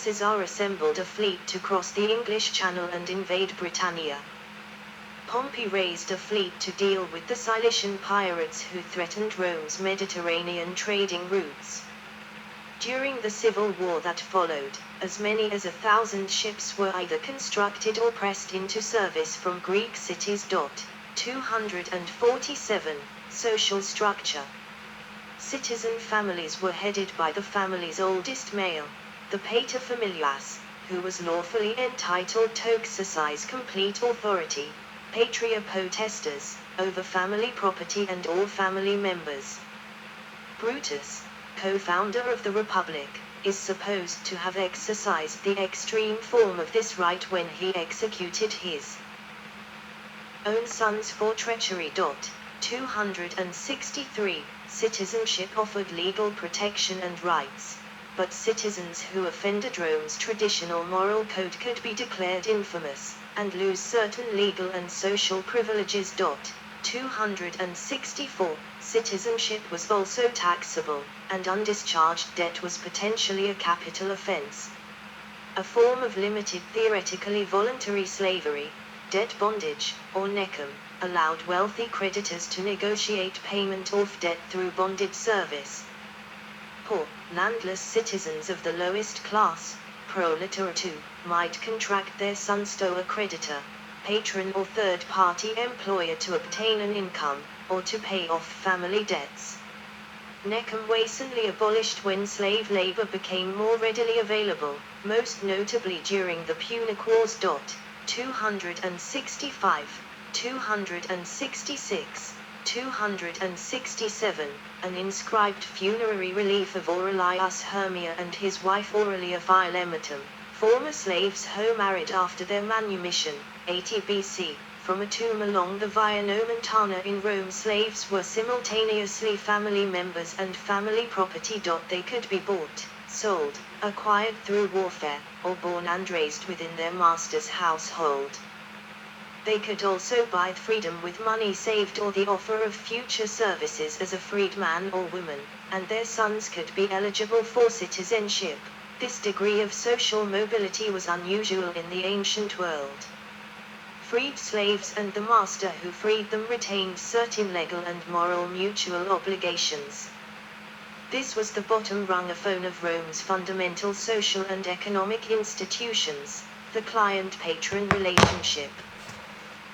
Caesar assembled a fleet to cross the English Channel and invade Britannia. Pompey raised a fleet to deal with the Cilician pirates who threatened Rome's Mediterranean trading routes. During the civil war that followed, as many as 1,000 ships were either constructed or pressed into service from Greek cities. 247. Social structure. Citizen families were headed by the family's oldest male, the paterfamilias, who was lawfully entitled to exercise complete authority, patria potestas, over family property and all family members. Brutus, co-founder of the Republic, is supposed to have exercised the extreme form of this right when he executed his own sons for treachery. 263. Citizenship offered legal protection and rights, but citizens who offended Rome's traditional moral code could be declared infamous, and lose certain legal and social privileges. 264. Citizenship was also taxable, and undischarged debt was potentially a capital offense. A form of limited theoretically voluntary slavery, debt bondage, or necum, allowed wealthy creditors to negotiate payment of debt through bonded service. Poor, landless citizens of the lowest class, proletariat, might contract their sons to a creditor, patron or third-party employer to obtain an income, or to pay off family debts. Necum recently abolished when slave labor became more readily available, most notably during the Punic Wars. 265, 266, 267, an inscribed funerary relief of Aurelius Hermia and his wife Aurelia Philematum, former slaves who married after their manumission, 80 BC, from a tomb along the Via Nomentana in Rome. Slaves were simultaneously family members and family property. They could be bought, sold, acquired through warfare, or born and raised within their master's household. They could also buy freedom with money saved or the offer of future services as a freed man or woman, and their sons could be eligible for citizenship. This degree of social mobility was unusual in the ancient world. Freed slaves and the master who freed them retained certain legal and moral mutual obligations. This was the bottom rung of Rome's fundamental social and economic institutions, the client-patron relationship.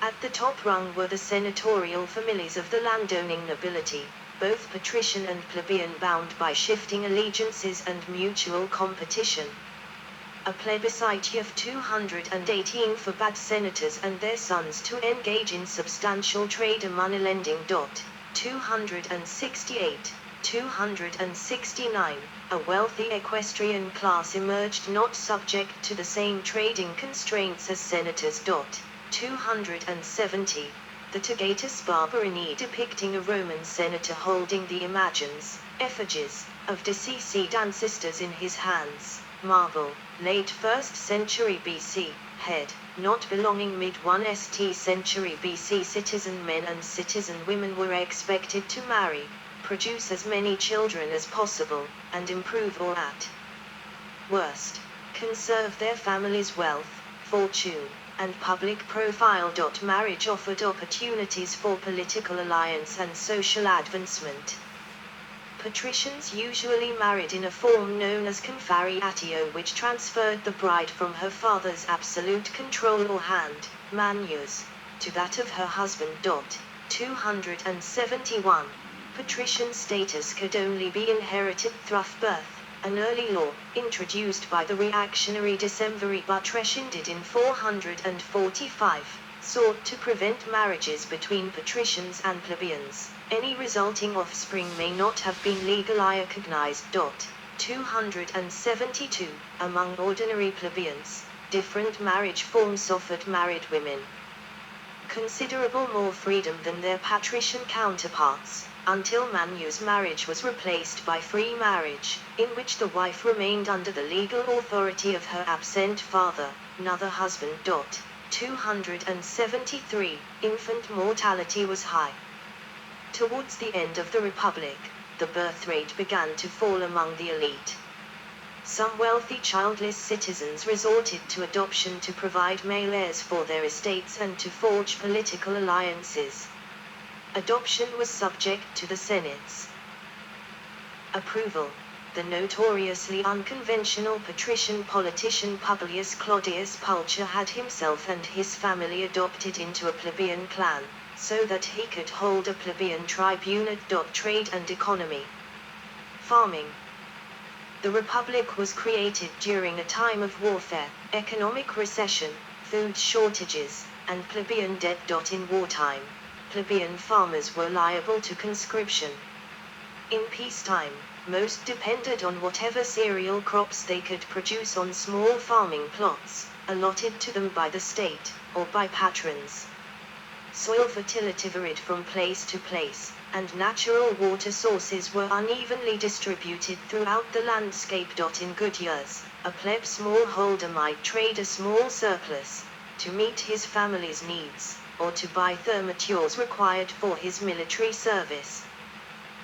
At the top rung were the senatorial families of the landowning nobility, both patrician and plebeian, bound by shifting allegiances and mutual competition. A plebiscite of 218 forbade senators and their sons to engage in substantial trade or moneylending. 268, 269, a wealthy equestrian class emerged not subject to the same trading constraints as senators. 270, the Togatus Barberini depicting a Roman senator holding the images, effigies, of deceased ancestors in his hands, marble, late 1st century BC, head, not belonging mid-1st century BC. Citizen men and citizen women were expected to marry, produce as many children as possible, and improve or at worst, conserve their family's wealth, fortune, and public profile. Marriage offered opportunities for political alliance and social advancement. Patricians usually married in a form known as confariatio, which transferred the bride from her father's absolute control or hand, manus, to that of her husband. 271. Patrician status could only be inherited through birth, an early law, introduced by the reactionary Decemviri but rescinded in 445, sought to prevent marriages between patricians and plebeians. Any resulting offspring may not have been legally recognized. 272. Among ordinary plebeians, different marriage forms offered married women considerable more freedom than their patrician counterparts, until manus marriage was replaced by free marriage, in which the wife remained under the legal authority of her absent father, another husband. 273. Infant mortality was high. Towards the end of the Republic, the birth rate began to fall among the elite. Some wealthy childless citizens resorted to adoption to provide male heirs for their estates and to forge political alliances. Adoption was subject to the Senate's approval. The notoriously unconventional patrician politician Publius Claudius Pulcher had himself and his family adopted into a plebeian clan, so that he could hold a plebeian tribunate. Trade and economy. Farming. The Republic was created during a time of warfare, economic recession, food shortages, and plebeian debt. In wartime, plebeian farmers were liable to conscription. In peacetime, most depended on whatever cereal crops they could produce on small farming plots, allotted to them by the state, or by patrons. Soil fertility varied from place to place, and natural water sources were unevenly distributed throughout the landscape. In good years, a pleb smallholder might trade a small surplus, to meet his family's needs, or to buy thermatures required for his military service.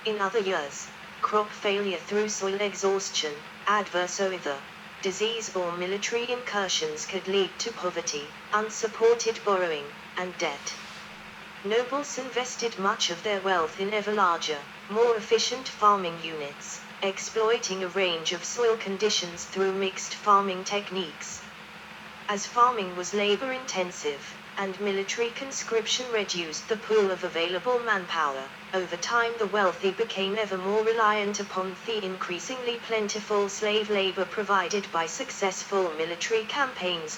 In other years, crop failure through soil exhaustion, adverse weather, disease or military incursions could lead to poverty, unsupported borrowing, and debt. Nobles invested much of their wealth in ever larger, more efficient farming units, exploiting a range of soil conditions through mixed farming techniques. As farming was labor-intensive, and military conscription reduced the pool of available manpower, over time the wealthy became ever more reliant upon the increasingly plentiful slave labor provided by successful military campaigns.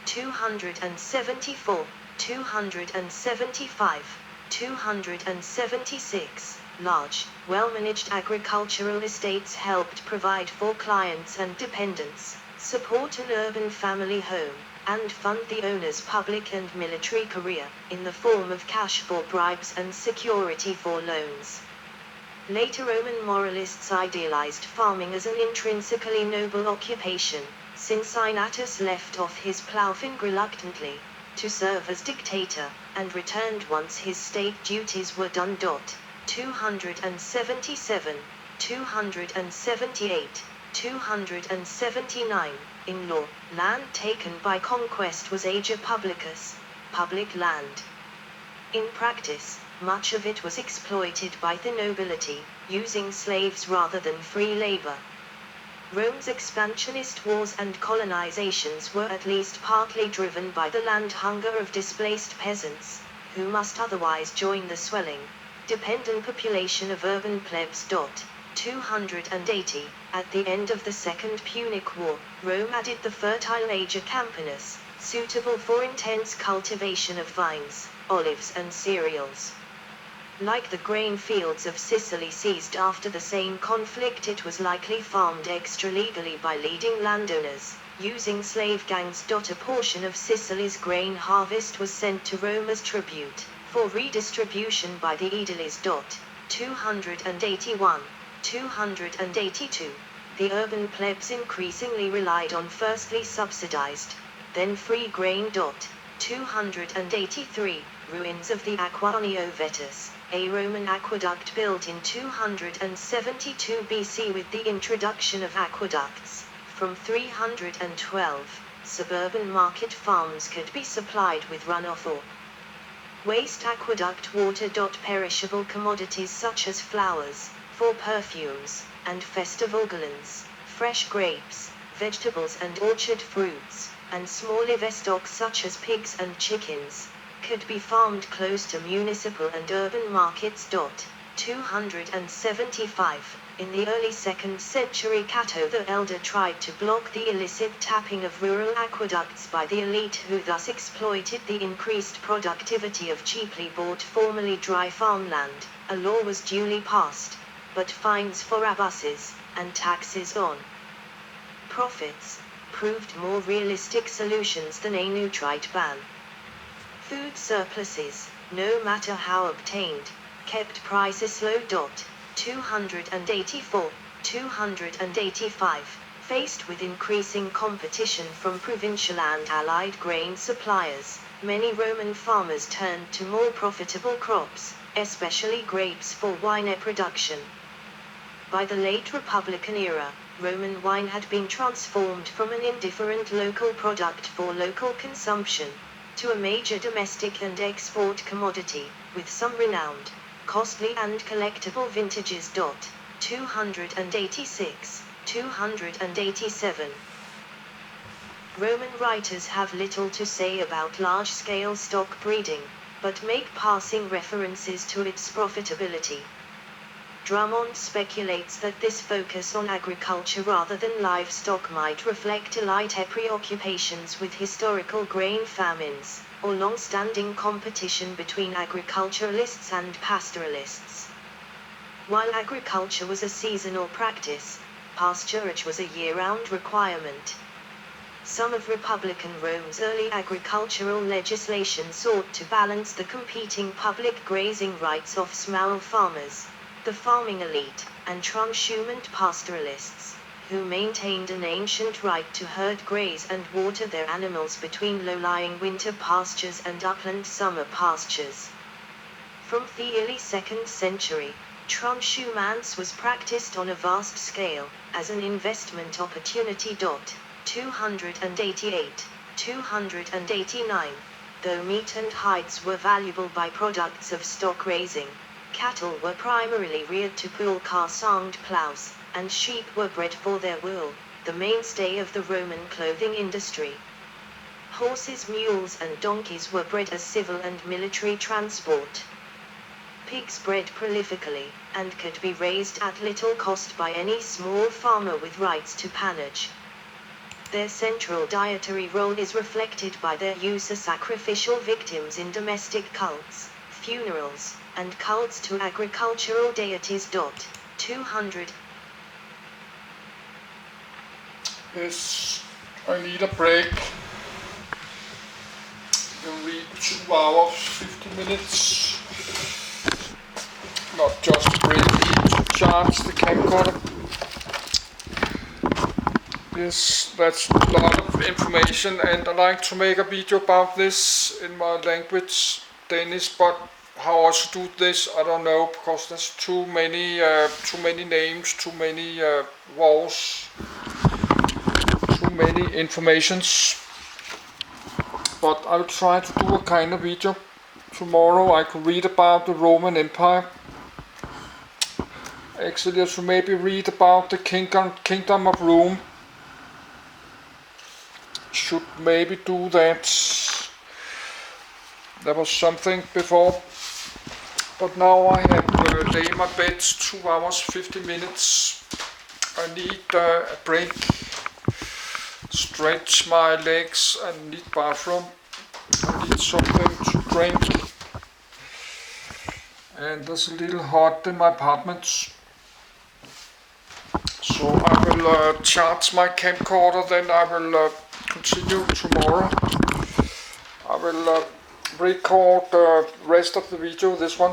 274, 275, 276. Large, well-managed agricultural estates helped provide for clients and dependents, support an urban family home, and fund the owner's public and military career, in the form of cash for bribes and security for loans. Later Roman moralists idealized farming as an intrinsically noble occupation, since Cinnatus left off his plough reluctantly, to serve as dictator, and returned once his state duties were done. 277, 278, 279. In law, land taken by conquest was ager publicus, public land. In practice, much of it was exploited by the nobility, using slaves rather than free labor. Rome's expansionist wars and colonizations were at least partly driven by the land hunger of displaced peasants, who must otherwise join the swelling, dependent population of urban plebs. 280, at the end of the Second Punic War, Rome added the fertile Ager Campanus, suitable for intense cultivation of vines, olives and cereals. Like the grain fields of Sicily seized after the same conflict, it was likely farmed extra-legally by leading landowners, using slave gangs. A portion of Sicily's grain harvest was sent to Rome as tribute, for redistribution by the aediles. 281. 282. The urban plebs increasingly relied on firstly subsidized, then free grain. 283. Ruins of the Aquaonio Vetus, a Roman aqueduct built in 272 BC. With the introduction of aqueducts, from 312, suburban market farms could be supplied with runoff or waste aqueduct water. Perishable commodities such as flowers, for perfumes, and festival garlands, fresh grapes, vegetables and orchard fruits, and small livestock such as pigs and chickens, could be farmed close to municipal and urban markets. 275. In the early 2nd century, Cato the Elder tried to block the illicit tapping of rural aqueducts by the elite, who thus exploited the increased productivity of cheaply bought formerly dry farmland. A law was duly passed, but fines for abuses, and taxes on profits, proved more realistic solutions than a nutrite ban. Food surpluses, no matter how obtained, kept prices low. 284, 285. Faced with increasing competition from provincial and allied grain suppliers, many Roman farmers turned to more profitable crops, especially grapes for wine production. By the late Republican era, Roman wine had been transformed from an indifferent local product for local consumption to a major domestic and export commodity, with some renowned, costly and collectible vintages. 286, 287. Roman writers have little to say about large-scale stock breeding, but make passing references to its profitability. Drummond speculates that this focus on agriculture rather than livestock might reflect elite preoccupations with historical grain famines, or long-standing competition between agriculturalists and pastoralists. While agriculture was a seasonal practice, pasturage was a year-round requirement. Some of Republican Rome's early agricultural legislation sought to balance the competing public grazing rights of small farmers, the farming elite, and transhumant pastoralists, who maintained an ancient right to herd, graze and water their animals between low-lying winter pastures and upland summer pastures. From the early 2nd century, transhumance was practiced on a vast scale, as an investment opportunity. 288, 289. Though meat and hides were valuable byproducts of stock raising, cattle were primarily reared to pull car-songed plows, and sheep were bred for their wool, the mainstay of the Roman clothing industry. Horses, mules and donkeys were bred as civil and military transport. Pigs bred prolifically, and could be raised at little cost by any small farmer with rights to pannage. Their central dietary role is reflected by their use as sacrificial victims in domestic cults, funerals, and cults to agricultural deities. 200. Yes, I need a break. We'll read 2 hours, 50 minutes. Not just a break, to charge the camcorder. Yes, that's a lot of information, and I like to make a video about this in my language, Danish, but how I should do this, I don't know, because there's too many names, too many walls, too many informations. But I'll try to do a kind of video. Tomorrow I could read about the Roman Empire. Actually, I should maybe read about the Kingdom of Rome. Should maybe do that. There was something before, but now I have laid my bed 2 hours 50 minutes. I need a break, stretch my legs, and need bathroom. I need something to drink, and it's a little hot in my apartment. So I will charge my camcorder, then I will continue tomorrow. I will record the rest of the video, this one.